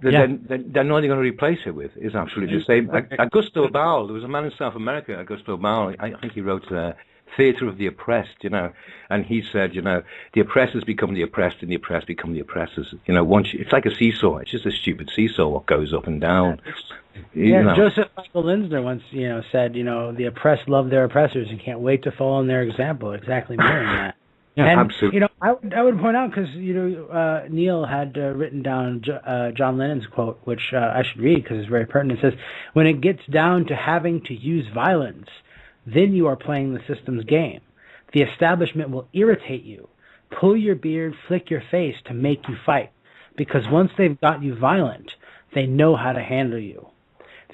they're not going to replace it with is absolutely the same. Augusto Boal, there was a man in South America, Augusto Boal, I think he wrote Theatre of the Oppressed, and he said, the oppressors become the oppressed and the oppressed become the oppressors. It's like a seesaw. It's just a stupid seesaw what goes up and down. Joseph Michael Linsner once, said, the oppressed love their oppressors and can't wait to follow in their example, exactly mirroring that. Yeah, and, absolutely. I would point out, because, Neil had written down John Lennon's quote, which I should read because it's very pertinent. It says, when it gets down to having to use violence, then you are playing the system's game. The establishment will irritate you, pull your beard, flick your face to make you fight, because once they've got you violent, they know how to handle you.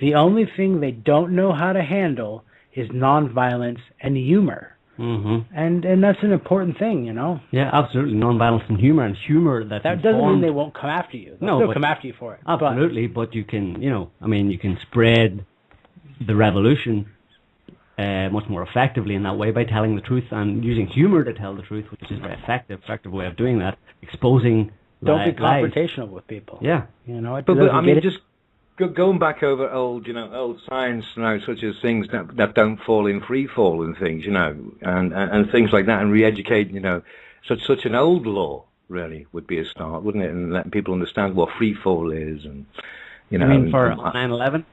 The only thing they don't know how to handle is nonviolence and humor. Mm-hmm. And that's an important thing, Yeah, absolutely. Nonviolence and humor that doesn't mean they won't come after you. They'll come after you for it. Absolutely, but you can, you can spread the revolution much more effectively in that way by telling the truth and using humor to tell the truth, which is a very effective way of doing that. Exposing Don't be lies. confrontational with people. Yeah, but just going back over old science now, such as things that don't fall in free fall and things, and things like that, and re-educating, such an old law really would be a start, wouldn't it? And letting people understand what free fall is, and I mean, for 9/11.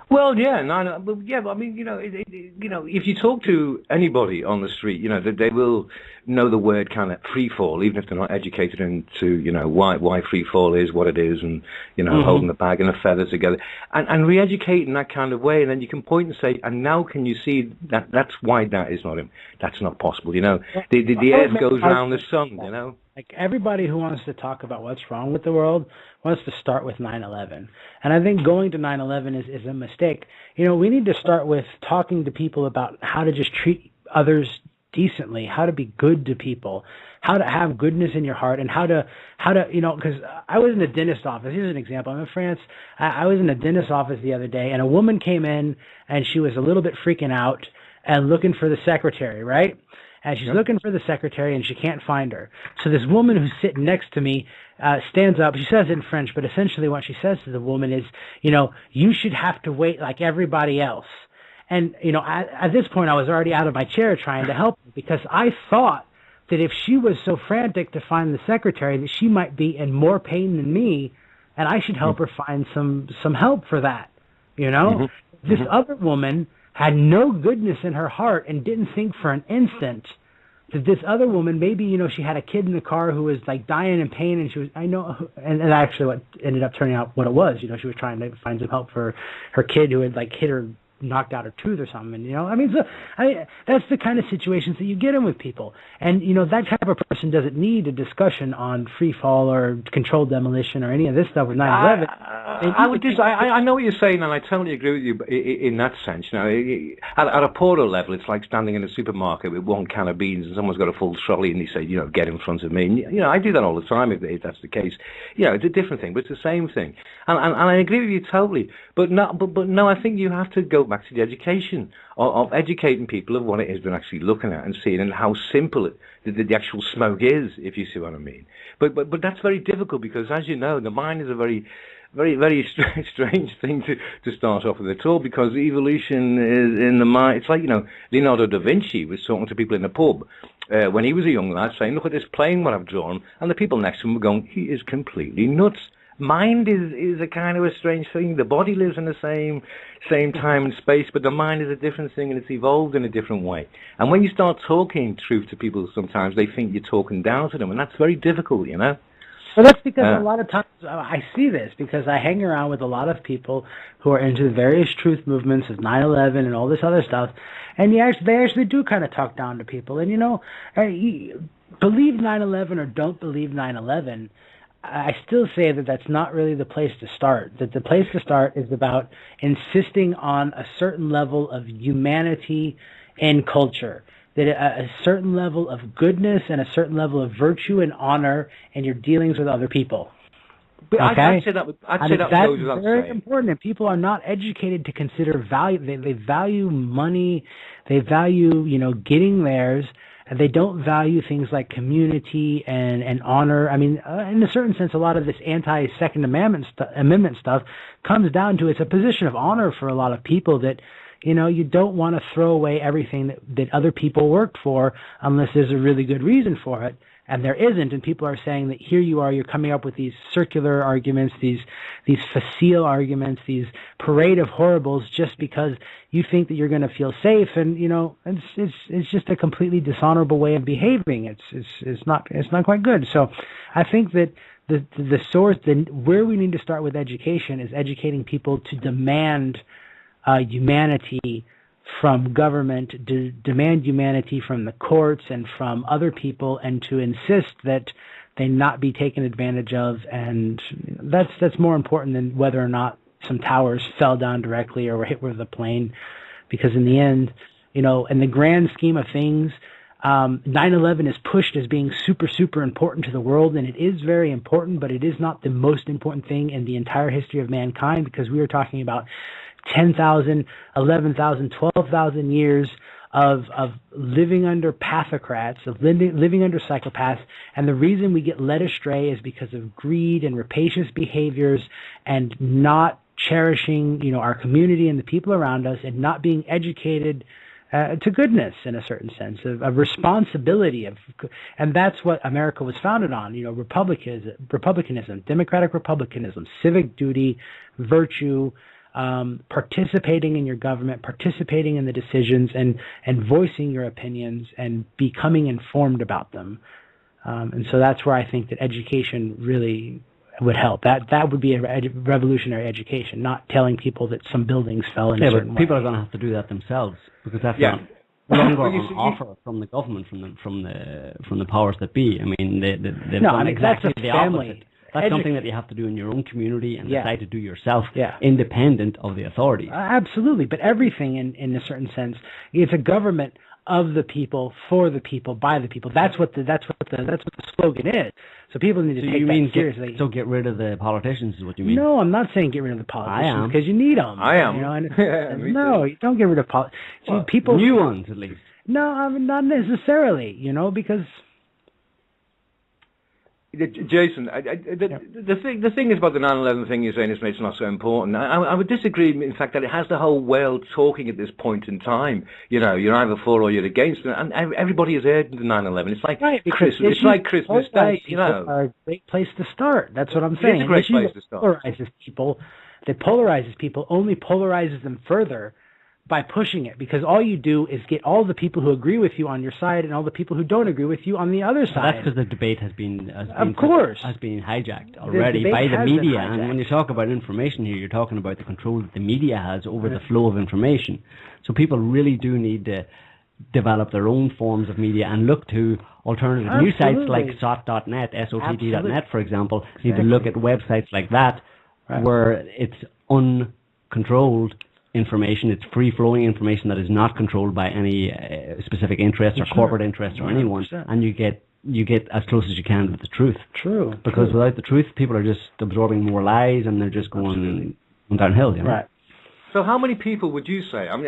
Well, yeah, but I mean, if you talk to anybody on the street, they will know the word kind of free fall, even if they're not educated into, why free fall is, what it is, and, holding the bag and the feather together, and re-educate in that kind of way, and then you can point and say, and now can you see that's why that's not possible, the earth goes around the sun, Like, everybody who wants to talk about what's wrong with the world wants to start with 9/11. And I think going to 9/11 is a mistake. We need to start with talking to people about how to just treat others decently, how to be good to people, how to have goodness in your heart, and how to because I was in a dentist office. Here's an example. I'm in France. I was in a dentist office the other day, and a woman came in, and she was a little bit freaking out and looking for the secretary, right? And she's looking for the secretary, and she can't find her. So this woman who's sitting next to me stands up. She says it in French, but essentially what she says to the woman is, you should have to wait like everybody else. And, at this point, I was already out of my chair trying to help her, because I thought that if she was so frantic to find the secretary, that she might be in more pain than me, and I should help her find some help for that, This other woman had no goodness in her heart and didn't think for an instant that this other woman, maybe, she had a kid in the car who was like dying in pain, and and actually what ended up turning out what it was, she was trying to find some help for her kid who had like hit her, knocked out her tooth or something, that's the kind of situations that you get in with people. And, that type of person doesn't need a discussion on free fall or controlled demolition or any of this stuff with 9/11. I know what you're saying, and I totally agree with you in that sense. At a poorer level, it's like standing in a supermarket with one can of beans and someone's got a full trolley and they say, get in front of me. And, I do that all the time if that's the case. It's a different thing, but it's the same thing. And I agree with you totally. But no, I think you have to go back to the education of educating people of what it is they're actually looking at and seeing, and how simple the actual smoke is, if you see what I mean. But that's very difficult, because, as you know, the mind is a very, very, very strange thing to start off with at all, because evolution is in the mind. It's like, Leonardo da Vinci was talking to people in a pub when he was a young lad, saying, look at this plane what I've drawn, and the people next to him were going, he is completely nuts. Mind is a kind of a strange thing. The body lives in the same time and space, but the mind is a different thing, and it's evolved in a different way. And when you start talking truth to people, sometimes they think you're talking down to them, and that's very difficult, Well, that's because a lot of times I see this, because I hang around with a lot of people who are into the various truth movements of 9/11 and all this other stuff, and they actually do kind of talk down to people. And, believe 9/11 or don't believe 9/11, I still say that that's not really the place to start. That the place to start is about insisting on a certain level of humanity in culture, that a certain level of goodness and a certain level of virtue and honor in your dealings with other people. But okay? I'd say that goes without saying. That's very important, and people are not educated to consider value. They value money, they value, getting theirs, and they don't value things like community and honor. I mean, in a certain sense, a lot of this anti-Second Amendment stuff comes down to it's a position of honor for a lot of people that, you don't want to throw away everything that other people worked for unless there's a really good reason for it. And there isn't, and people are saying that here you are, you're coming up with these circular arguments, these facile arguments, these parade of horribles just because you think that you're going to feel safe, and it's just a completely dishonorable way of behaving. It's not quite good. So I think that the source, where we need to start with education is educating people to demand humanity from government, to demand humanity from the courts and from other people, and to insist that they not be taken advantage of. And that's more important than whether or not some towers fell down directly or were hit with a plane, because in the end, in the grand scheme of things, 9/11 is pushed as being super, super important to the world, and it is very important, but it is not the most important thing in the entire history of mankind, because we are talking about 10,000, 11,000, 12,000 years of living under pathocrats, of living under psychopaths. And the reason we get led astray is because of greed and rapacious behaviors and not cherishing, our community and the people around us, and not being educated to goodness in a certain sense, of responsibility. And that's what America was founded on, republicanism, democratic republicanism, civic duty, virtue, participating in your government, participating in the decisions, and voicing your opinions and becoming informed about them. And so that's where I think that education really would help. That would be a revolutionary education, not telling people that some buildings fell in a certain way. People are going to have to do that themselves, because that's not longer on offer from the government, from the powers that be. I mean, they've done exactly the opposite. That's something that you have to do in your own community and decide to do yourself, independent of the authorities. Absolutely, but everything in a certain sense, it's a government of the people, for the people, by the people. That's what the slogan is. So people need to take that seriously. So get rid of the politicians is what you mean? No, I'm not saying get rid of the politicians, because you need them. I am. No, you don't get rid of politicians. Well, people, new ones at least. No, I mean, not necessarily. Because. Jason, the thing is about the 9/11 thing you're saying is it's not so important. I would disagree, in fact, that it has the whole world talking at this point in time. You're either for or you're against it, and everybody has heard the 9/11. It's like Christmas. It's like Christmas Day. Are a great place to start. That's what I'm saying. It's a great place to start. That polarizes people only polarizes them further by pushing it, because all you do is get all the people who agree with you on your side and all the people who don't agree with you on the other side. That's because the debate has been hijacked already by the media. And when you talk about information here, you're talking about the control that the media has over the flow of information. So people really do need to develop their own forms of media and look to alternative news sites like Sott.net, SOTT.net, for example. You need to look at websites like that where it's uncontrolled information, it's free-flowing information that is not controlled by any specific interest or corporate interest or anyone, and you get as close as you can to the truth. True. Because without the truth, people are just absorbing more lies, and they're just going downhill. Right. So how many people would you say, and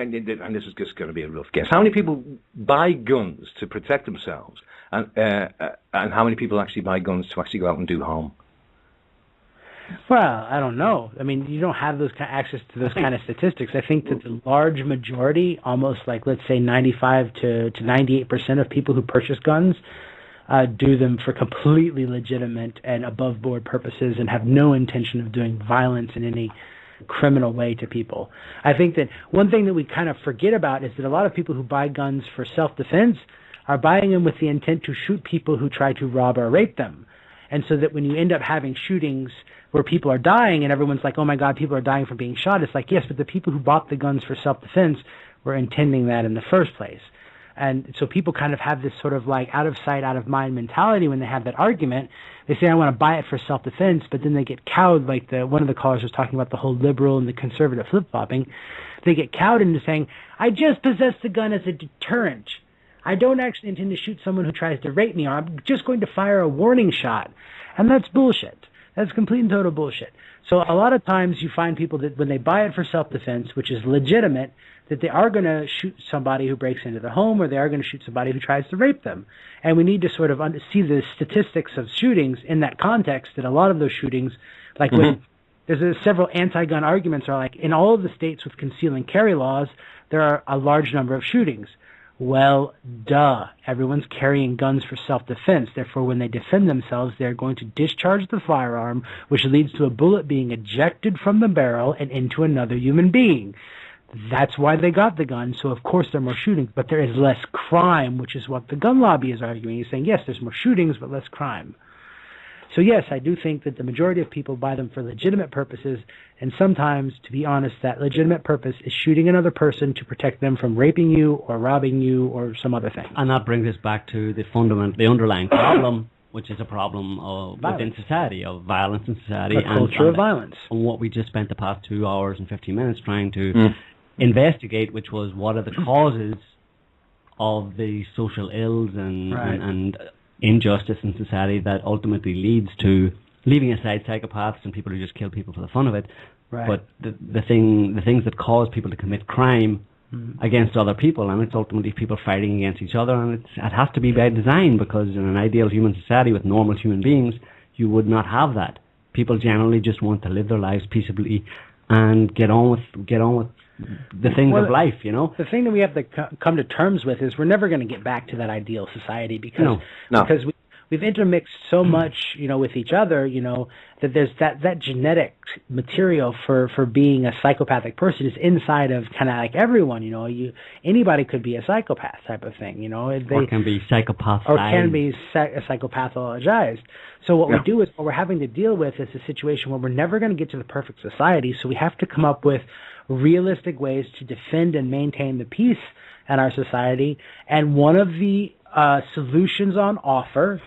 this is just going to be a rough guess, how many people buy guns to protect themselves, and how many people actually buy guns to actually go out and do harm? Well, I don't know. I mean, you don't have access to those kind of statistics. I think that the large majority, almost like, let's say 95 to 98% of people who purchase guns do them for completely legitimate and above-board purposes and have no intention of doing violence in any criminal way to people. I think that one thing that we kind of forget about is that a lot of people who buy guns for self-defense are buying them with the intent to shoot people who try to rob or rape them. And so that when you end up having shootings where people are dying and everyone's like, oh my God, people are dying from being shot, it's like, yes, but the people who bought the guns for self-defense were intending that in the first place. And so people kind of have this sort of like out of sight, out of mind mentality when they have that argument. They say, I want to buy it for self-defense, but then they get cowed, like one of the callers was talking about the whole liberal and the conservative flip-flopping. They get cowed into saying, I just possess the gun as a deterrent. I don't actually intend to shoot someone who tries to rape me, or I'm just going to fire a warning shot. And that's bullshit. That's complete and total bullshit. So a lot of times you find people that when they buy it for self-defense, which is legitimate, that they are going to shoot somebody who breaks into their home, or they are going to shoot somebody who tries to rape them. And we need to sort of see the statistics of shootings in that context, that a lot of those shootings, like when there's several anti-gun arguments, are like, in all of the states with conceal and carry laws, there are a large number of shootings. Well, duh. Everyone's carrying guns for self-defense. Therefore, when they defend themselves, they're going to discharge the firearm, which leads to a bullet being ejected from the barrel and into another human being. That's why they got the gun. So, of course, there are more shootings, but there is less crime, which is what the gun lobby is arguing. He's saying, yes, there's more shootings, but less crime. So, yes, I do think that the majority of people buy them for legitimate purposes, and sometimes, to be honest, that legitimate purpose is shooting another person to protect them from raping you or robbing you or some other thing. And that brings us back to the underlying problem, which is a problem of within society, of violence in society. A culture of violence. And what we just spent the past 2 hours and 15 minutes trying to investigate, which was what are the causes of the social ills and injustice in society that ultimately leads to, leaving aside psychopaths and people who just kill people for the fun of it, but the things that cause people to commit crime against other people, and it's ultimately people fighting against each other, and it has to be by design, because in an ideal human society with normal human beings, you would not have that. People generally just want to live their lives peaceably and get on with the things of life, you know. The thing that we have to come to terms with is we're never going to get back to that ideal society because we've intermixed so much, you know, with each other, you know, that there's that genetic material for being a psychopathic person is inside of kind of like everyone, you know. Anybody could be a psychopath type of thing, you know. Or can be psychopathized. Or can be psychopathologized. So what we do is, what we're having to deal with is a situation where we're never going to get to the perfect society, so we have to come up with realistic ways to defend and maintain the peace in our society. And one of the solutions on offer,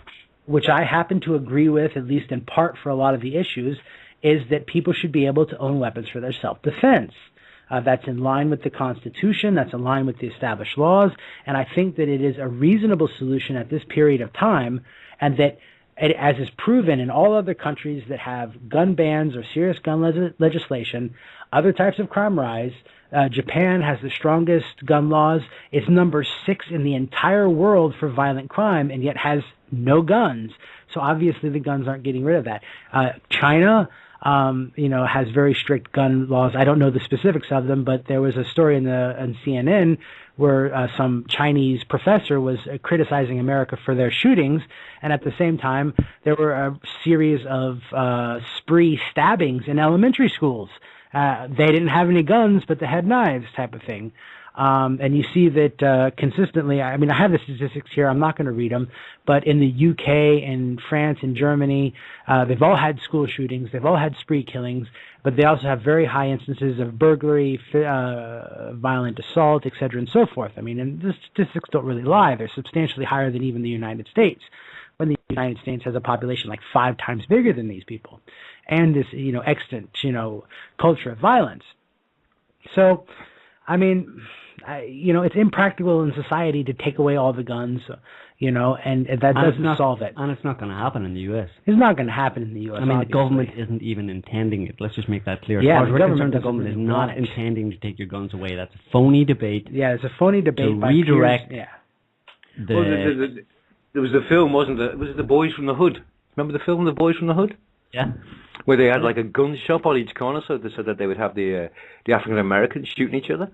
which I happen to agree with, at least in part for a lot of the issues, is that people should be able to own weapons for their self-defense. That's in line with the Constitution, that's in line with the established laws, and I think that it is a reasonable solution at this period of time, and that, as is proven in all other countries that have gun bans or serious gun legislation, other types of crime rise. Japan has the strongest gun laws. It's number 6 in the entire world for violent crime, and yet has no guns. So obviously the guns aren't getting rid of that. China, has very strict gun laws. I don't know the specifics of them, but there was a story on CNN where some Chinese professor was criticizing America for their shootings, and at the same time there were a series of spree stabbings in elementary schools. They didn't have any guns, but they had knives, type of thing. And you see that consistently. I mean, I have the statistics here. I'm not going to read them. But in the UK and France and Germany, they've all had school shootings. They've all had spree killings. But they also have very high instances of burglary, violent assault, etc., and so forth. I mean, and the statistics don't really lie. They're substantially higher than even the United States, when the United States has a population like 5 times bigger than these people, and this, extant, culture of violence. So, I mean, it's impractical in society to take away all the guns, and that doesn't solve it. And it's not going to happen in the U.S. It's not going to happen in the U.S. I mean, the government isn't even intending it. Let's just make that clear. Yeah, the government is not intending to take your guns away. That's a phony debate. Yeah, it's a phony debate. To redirect. There was a film, wasn't there? Was it The Boys from the Hood? Remember the film, The Boys from the Hood? Yeah. Where they had like a gun shop on each corner, so that they would have the African Americans shooting each other.